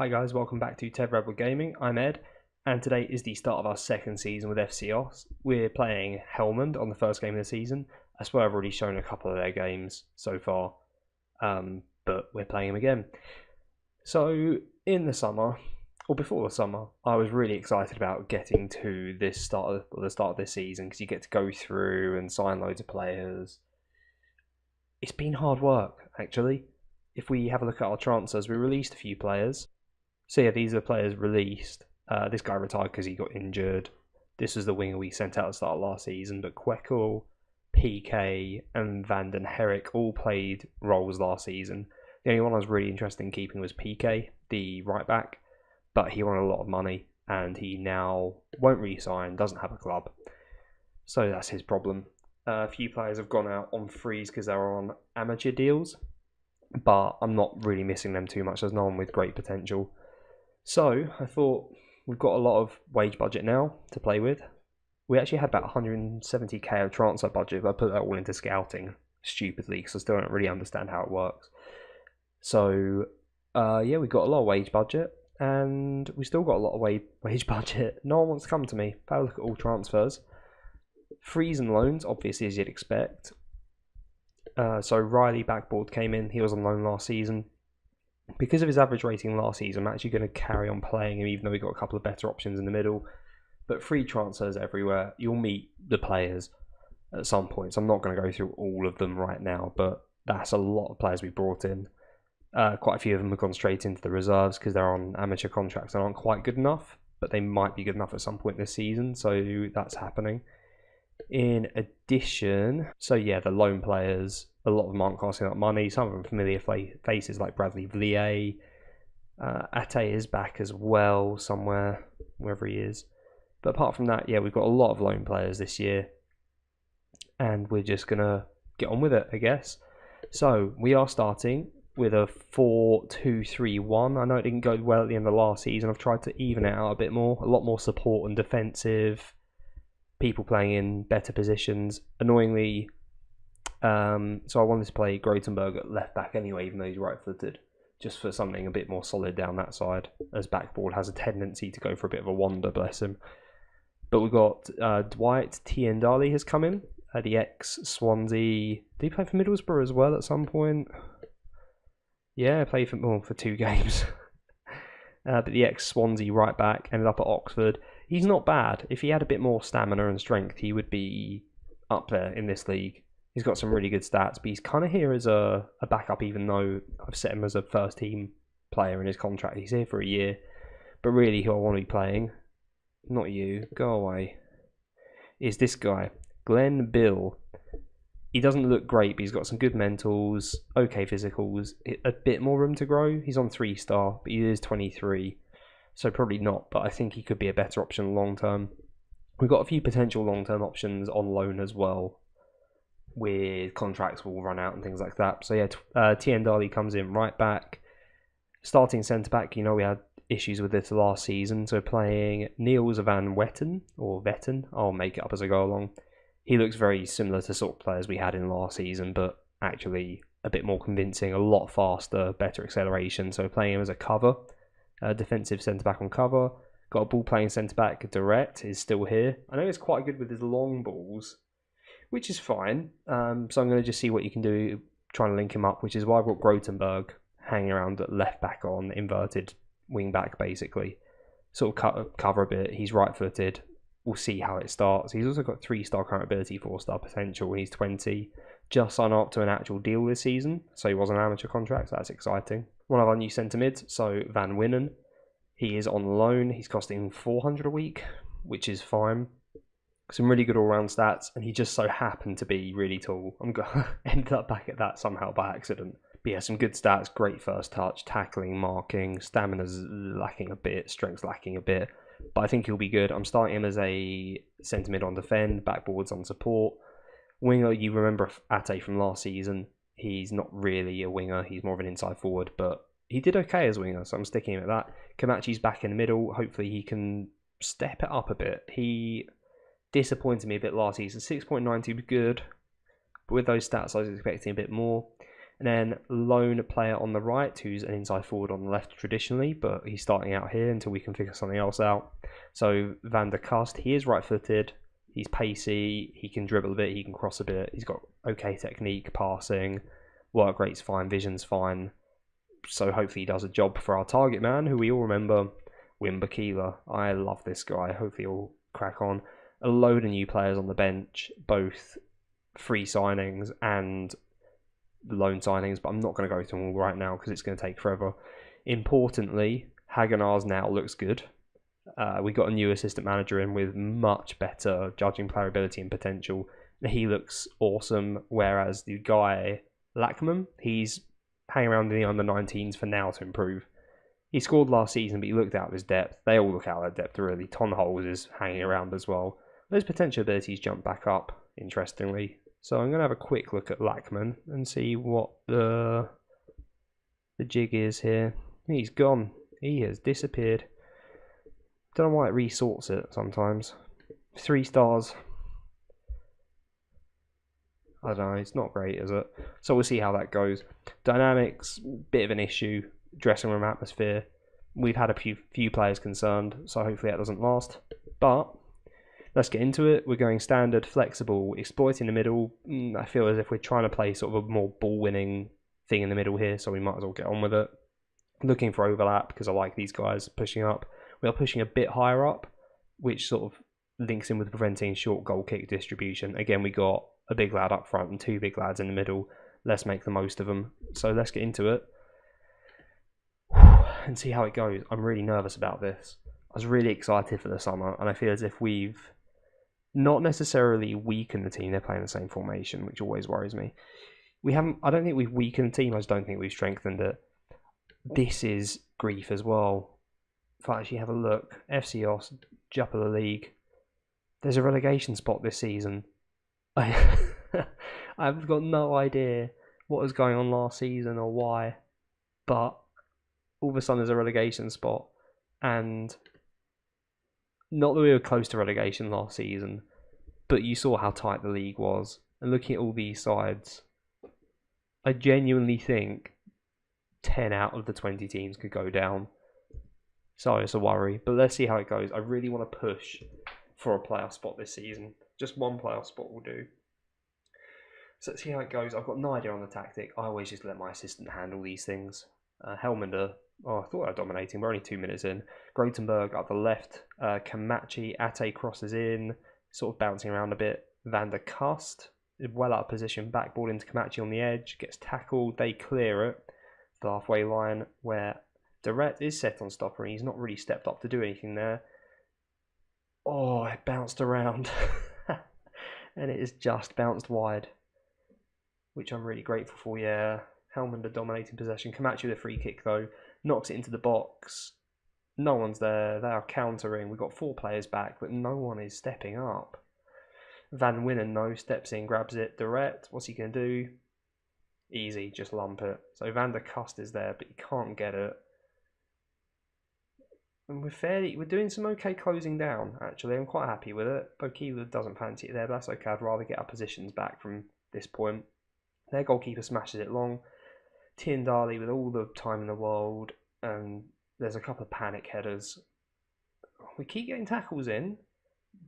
Hi guys, welcome back to TedRedwood Gaming. I'm Ed, and today is the start of our second season with FC Oss. We're playing Helmond on the first game of the season. I swear I've already shown a couple of their games so far, but we're playing them again. So in the summer, or before the summer, I was really excited about getting to the start of this season because you get to go through and sign loads of players. It's been hard work, actually. If we have a look at our transfers, we released a few players. So yeah, these are players released. This guy retired because he got injured. This was the winger we sent out at the start of last season, but Kwekel, PK, and Van den Herrik all played roles last season. The only one I was really interested in keeping was PK, the right back, but he won a lot of money and he now won't re-sign, doesn't have a club. So that's his problem. A few players have gone out on frees because they're on amateur deals, but I'm not really missing them too much. There's no one with great potential. So I thought we've got a lot of wage budget now to play with. We actually had about 170k of transfer budget, but I put that all into scouting stupidly because I still don't really understand how it works. So yeah, we got a lot of wage budget, and we still got a lot of wage budget. No one wants to come to me. If I look at all transfers, frees and loans, obviously as you'd expect. So Riley Backboard came in. He was on loan last season. Because of his average rating last season, I'm actually going to carry on playing him, even though we got a couple of better options in the middle. But free transfers everywhere. You'll meet the players at some point. So I'm not going to go through all of them right now, but that's a lot of players we brought in. Quite a few of them have gone straight into the reserves because they're on amateur contracts and aren't quite good enough, but they might be good enough at some point this season. So that's happening. In addition, so yeah, the loan players, a lot of them aren't costing up money. Some of them familiar faces like Bradley Vliet. Ate is back as well somewhere, wherever he is. But apart from that, yeah, we've got a lot of loan players this year. And we're just going to get on with it, I guess. So we are starting with a 4-2-3-1. I know it didn't go well at the end of last season. I've tried to even it out a bit more. A lot more support and defensive. People playing in better positions. Annoyingly, so I wanted to play Grotenberg at left back anyway, even though he's right-footed, just for something a bit more solid down that side, as Backboard has a tendency to go for a bit of a wander, bless him. But we've got Dwight Tiendali has come in, the ex-Swansea. Did he play for Middlesbrough as well at some point? Yeah, played for 2 games. But the ex-Swansea right back ended up at Oxford. He's not bad. If he had a bit more stamina and strength, he would be up there in this league. He's got some really good stats, but he's kind of here as a backup, even though I've set him as a first-team player in his contract. He's here for a year, but really who I want to be playing, not you, go away, is this guy, Glenn Bill. He doesn't look great, but he's got some good mentals, okay physicals, a bit more room to grow. He's on 3-star, but he is 23. So probably not, but I think he could be a better option long term. We've got a few potential long term options on loan as well, with contracts will run out and things like that. So yeah, Tiendali comes in right back. Starting centre back, you know we had issues with this last season, so playing Niels van Wetten, or Vetten, I'll make it up as I go along. He looks very similar to sort of players we had in last season, but actually a bit more convincing, a lot faster, better acceleration. So playing him as a cover. Defensive centre-back on cover. Got a ball-playing centre-back, Direct, is still here. I know he's quite good with his long balls, which is fine. So I'm going to just see what you can do, trying to link him up, which is why I've got Grotenberg hanging around at left-back on inverted wing-back, basically. Sort of cover a bit. He's right-footed. We'll see how it starts. He's also got 3-star current ability, 4-star potential. He's 20. Just signed up to an actual deal this season, so he was on an amateur contract, so that's exciting. One of our new centre mids, so Van Winnen. He is on loan. He's costing 400 a week, which is fine. Some really good all-round stats, and he just so happened to be really tall. I'm going to end up back at that somehow by accident. But yeah, some good stats, great first touch, tackling, marking, stamina's lacking a bit, strength's lacking a bit. But I think he'll be good. I'm starting him as a centre mid on defend, backboards on support. Winger, you remember Ate from last season. He's not really a winger, he's more of an inside forward, but he did okay as a winger, so I'm sticking him at that. Kamachi's back in the middle, hopefully he can step it up a bit. He disappointed me a bit last season, 6.92 was good, but with those stats I was expecting a bit more. And then lone player on the right, who's an inside forward on the left traditionally, but he's starting out here until we can figure something else out. So Van der Kust, he is right-footed, he's pacey, he can dribble a bit, he can cross a bit, he's got okay technique, passing, work rate's fine, vision's fine. So hopefully he does a job for our target man, who we all remember, Wim Bakila. I love this guy, hopefully he'll crack on. A load of new players on the bench, both free signings and loan signings, but I'm not going to go through them all right now because it's going to take forever. Importantly, Hagenar's now looks good. We got a new assistant manager in with much better judging player ability and potential. He looks awesome, whereas the guy, Lackman, he's hanging around in the under-19s for now to improve. He scored last season, but he looked out of his depth. They all look out of their depth, really. Ton Holes is hanging around as well. Those potential abilities jump back up, interestingly. So I'm going to have a quick look at Lackman and see what the jig is here. He's gone. He has disappeared. Don't know why it resorts it sometimes. 3 stars. I don't know, it's not great, is it? So we'll see how that goes. Dynamics, bit of an issue. Dressing room atmosphere. We've had a few players concerned, so hopefully that doesn't last. But let's get into it. We're going standard, flexible, exploiting the middle. I feel as if we're trying to play sort of a more ball-winning thing in the middle here, so we might as well get on with it. Looking for overlap, because I like these guys pushing up. We are pushing a bit higher up, which sort of links in with preventing short goal kick distribution. Again, we got a big lad up front and 2 big lads in the middle. Let's make the most of them. So let's get into it and see how it goes. I'm really nervous about this. I was really excited for the summer, and I feel as if we've not necessarily weakened the team. They're playing the same formation, which always worries me. I don't think we've weakened the team. I just don't think we've strengthened it. This is grief as well. If I actually have a look, FC Oss, Jupiler League. There's a relegation spot this season. I've got no idea what was going on last season or why, but all of a sudden there's a relegation spot, and not that we were close to relegation last season, but you saw how tight the league was, and looking at all these sides, I genuinely think 10 out of the 20 teams could go down. So it's a worry, but let's see how it goes. I really want to push for a playoff spot this season. Just one playoff spot will do. So let's see how it goes. I've got no idea on the tactic. I always just let my assistant handle these things. Helmander, I thought I was dominating. We're only 2 minutes in. Grotenberg up the left. Kamachi, Ate crosses in, sort of bouncing around a bit. Van der Kust, well out of position, backball into Kamachi on the edge, gets tackled. They clear it. The halfway line where Direct is set on stopper, and he's not really stepped up to do anything there. Oh, it bounced around. And it is just bounced wide, which I'm really grateful for, yeah. Helmander dominating possession. Kamachi with a free kick, though. Knocks it into the box. No one's there. They are countering. We've got 4 players back, but no one is stepping up. Van Winnen, though, steps in, grabs it. Direct, what's he going to do? Easy, just lump it. So Van der Kust is there, but he can't get it. And we're doing some okay closing down, actually. I'm quite happy with it. Bokila doesn't fancy it there, but that's okay. I'd rather get our positions back from this point. Their goalkeeper smashes it long. Tiendali with all the time in the world, and there's a couple of panic headers. We keep getting tackles in,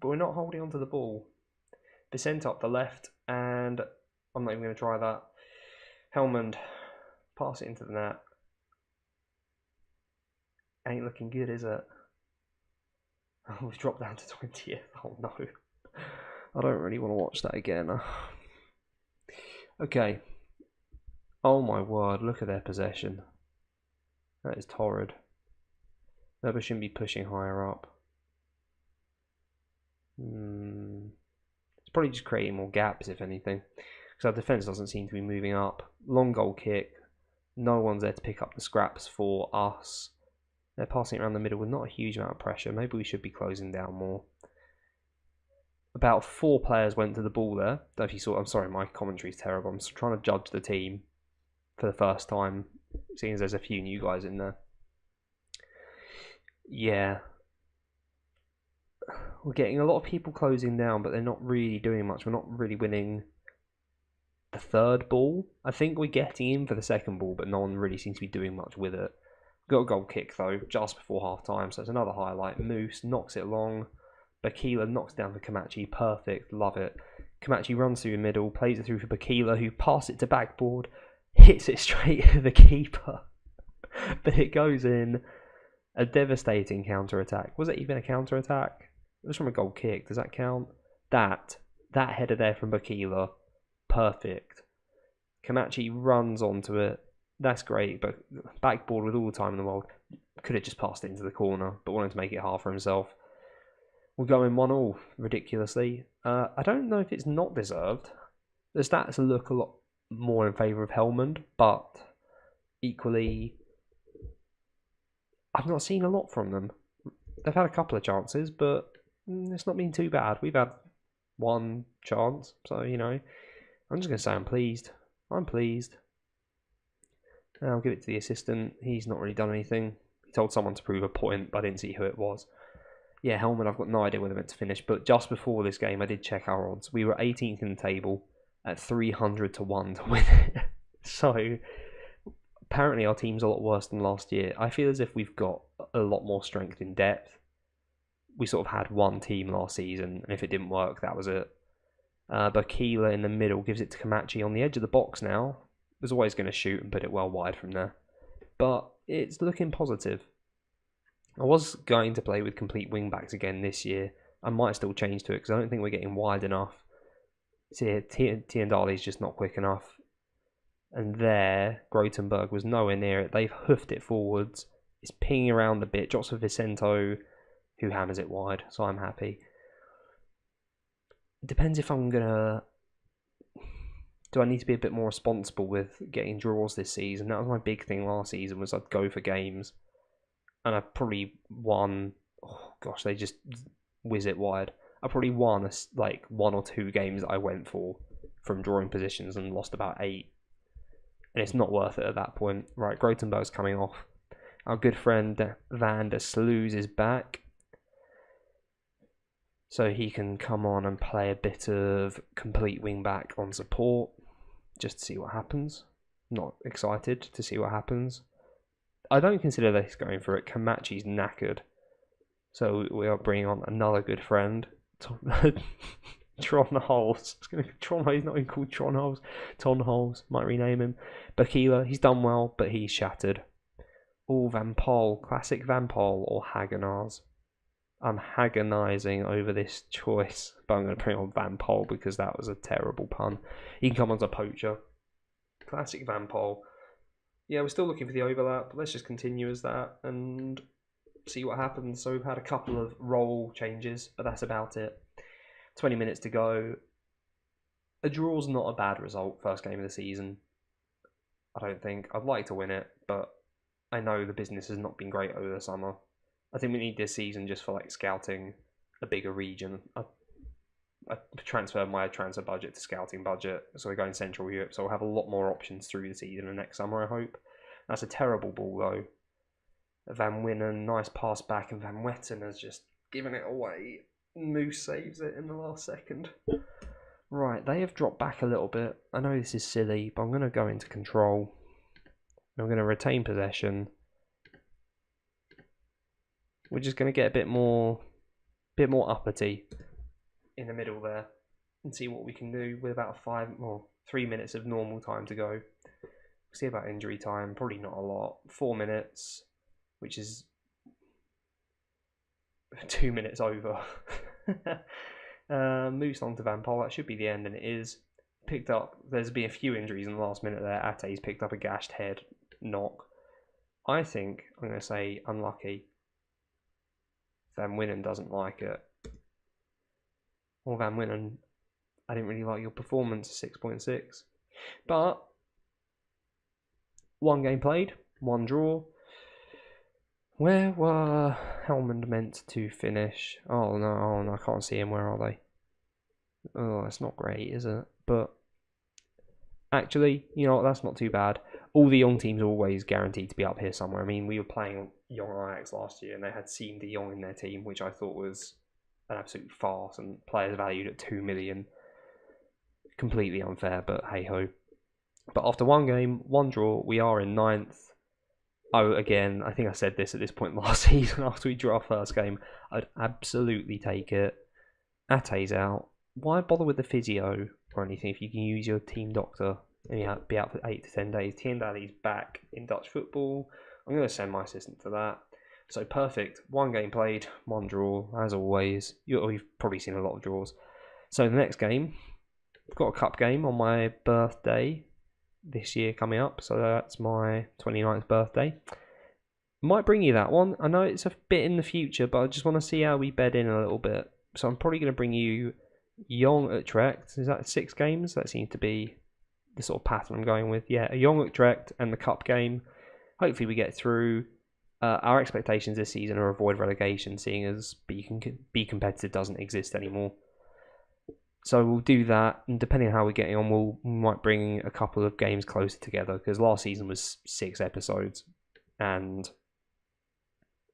but we're not holding onto the ball. Vicente up the left, and I'm not even going to try that. Helmand, pass it into the net. Ain't looking good, is it? Oh, we've dropped down to 20th. Oh no. I don't really want to watch that again. Okay. Oh my word, look at their possession. That is torrid. Maybe shouldn't be pushing higher up. It's probably just creating more gaps, if anything. Because our defence doesn't seem to be moving up. Long goal kick. No one's there to pick up the scraps for us. They're passing it around the middle with not a huge amount of pressure. Maybe we should be closing down more. About 4 players went to the ball there. Don't know if you saw. I'm sorry, my commentary's terrible. I'm trying to judge the team for the first time, seeing as there's a few new guys in there. Yeah. We're getting a lot of people closing down, but they're not really doing much. We're not really winning the third ball. I think we're getting in for the second ball, but no one really seems to be doing much with it. Got a goal kick though, just before half time, so it's another highlight. Moose knocks it long. Bakila knocks down for Kamachi, perfect, love it. Kamachi runs through the middle, plays it through for Bakila, who passes it to backboard, hits it straight at the keeper. But it goes in. A devastating counter-attack. Was it even a counter-attack? It was from a goal kick. Does that count? That header there from Bakila, perfect. Kamachi runs onto it. That's great, but backboard with all the time in the world. Could have just passed it into the corner, but wanted to make it hard for himself. We're going 1-1, ridiculously. I don't know if it's not deserved. The stats look a lot more in favour of Helmond, but equally, I've not seen a lot from them. They've had a couple of chances, but it's not been too bad. We've had one chance, so, you know, I'm just going to say I'm pleased. I'm pleased. I'll give it to the assistant. He's not really done anything. He told someone to prove a point, but I didn't see who it was. Yeah, Helmond, I've got no idea where they're meant to finish, but just before this game, I did check our odds. We were 18th in the table at 300 to 1 to win it. So, apparently our team's a lot worse than last year. I feel as if we've got a lot more strength in depth. We sort of had one team last season, and if it didn't work, that was it. Bakila in the middle gives it to Kamachi on the edge of the box now. Was always going to shoot and put it well wide from there. But it's looking positive. I was going to play with complete wing-backs again this year. I might still change to it because I don't think we're getting wide enough. See, Tiendali's just not quick enough. And there, Grotenberg was nowhere near it. They've hoofed it forwards. It's pinging around a bit. Drops for Vicento, who hammers it wide. So I'm happy. It depends if I'm going to... Do I need to be a bit more responsible with getting draws this season? That was my big thing last season, was I'd go for games. And I probably won... Oh gosh, they just whiz it wide. I probably won like 1 or 2 games that I went for from drawing positions and lost about 8. And it's not worth it at that point. Right, Grotenberg's coming off. Our good friend Van der Sluis is back. So he can come on and play a bit of complete wing back on support. Just to see what happens. Not excited to see what happens. I don't consider this going for it. Kamachi's knackered. So we are bringing on another good friend. Tron Holes. Tron, he's not even called Tron Holes. Ton Holes, might rename him. Bakila, he's done well, but he's shattered. Oh, Van Pol. Classic Van Pol or Hagenars. I'm agonising over this choice, but I'm going to put it on Van Pol because that was a terrible pun. He can come on as a poacher. Classic Van Pol. Yeah, we're still looking for the overlap, but let's just continue as that and see what happens. So we've had a couple of role changes, but that's about it. 20 minutes to go. A draw's not a bad result, first game of the season. I don't think. I'd like to win it, but I know the business has not been great over the summer. I think we need this season just for like scouting a bigger region. I transferred my transfer budget to scouting budget, so we're going Central Europe, so we'll have a lot more options through the season and next summer, I hope. That's a terrible ball though. Van Winnen, nice pass back, and Van Wetten has just given it away. Moose saves it in the last second. Right, they have dropped back a little bit. I know this is silly, but I'm going to go into control. I'm going to retain possession. We're just going to get a bit more uppity in the middle there and see what we can do with about 3 minutes of normal time to go. See about injury time, probably not a lot. 4 minutes, which is 2 minutes over. Moves on to Van Pol. That should be the end, and it is. Picked up. There's been a few injuries in the last minute there. Ate's picked up a gashed head knock. I think I'm going to say unlucky. Van Winnen doesn't like it. Or Van Winnen, I didn't really like your performance, 6.6. But 1 game played, 1 draw. Where were Helmond meant to finish? Oh no, I can't see him. Where are they? Oh, that's not great, is it? But actually, you know what, that's not too bad. All the young teams are always guaranteed to be up here somewhere. I mean, we were playing young Ajax last year, and they had Siem de Jong in their team, which I thought was an absolute farce, and players valued at 2 million. completely unfair, but hey ho. But after one game, one draw, we are in 9th. Oh, again, I think I said this at this point last season after we drew our first game. I'd absolutely take it. Ate's out. Why bother with the physio or anything if you can use your team doctor and you be out for 8 to 10 days? Tiendali's back in Dutch football. I'm going to send my assistant to that. So perfect. One game played, one draw, as always. You've probably seen a lot of draws. So the next game, I've got a cup game on my birthday this year coming up. So that's my 29th birthday. Might bring you that one. I know it's a bit in the future, but I just want to see how we bed in a little bit. So I'm probably going to bring you Young Utrecht. Is that 6 games? That seems to be the sort of pattern I'm going with. Yeah, a Young Utrecht and the cup game. Hopefully we get through. Our expectations this season are avoid relegation, seeing as be competitive doesn't exist anymore. So we'll do that, and depending on how we're getting on, we might bring a couple of games closer together, because last season was 6 episodes, and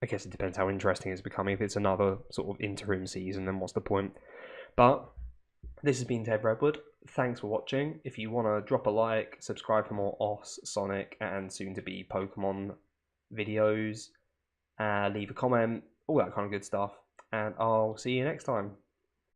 I guess it depends how interesting it's becoming. If it's another sort of interim season, then what's the point? But this has been TedRedwood. Thanks for watching. If you want to drop a like, subscribe for more Oss, Sonic, and soon-to-be Pokemon videos, leave a comment, all that kind of good stuff, and I'll see you next time.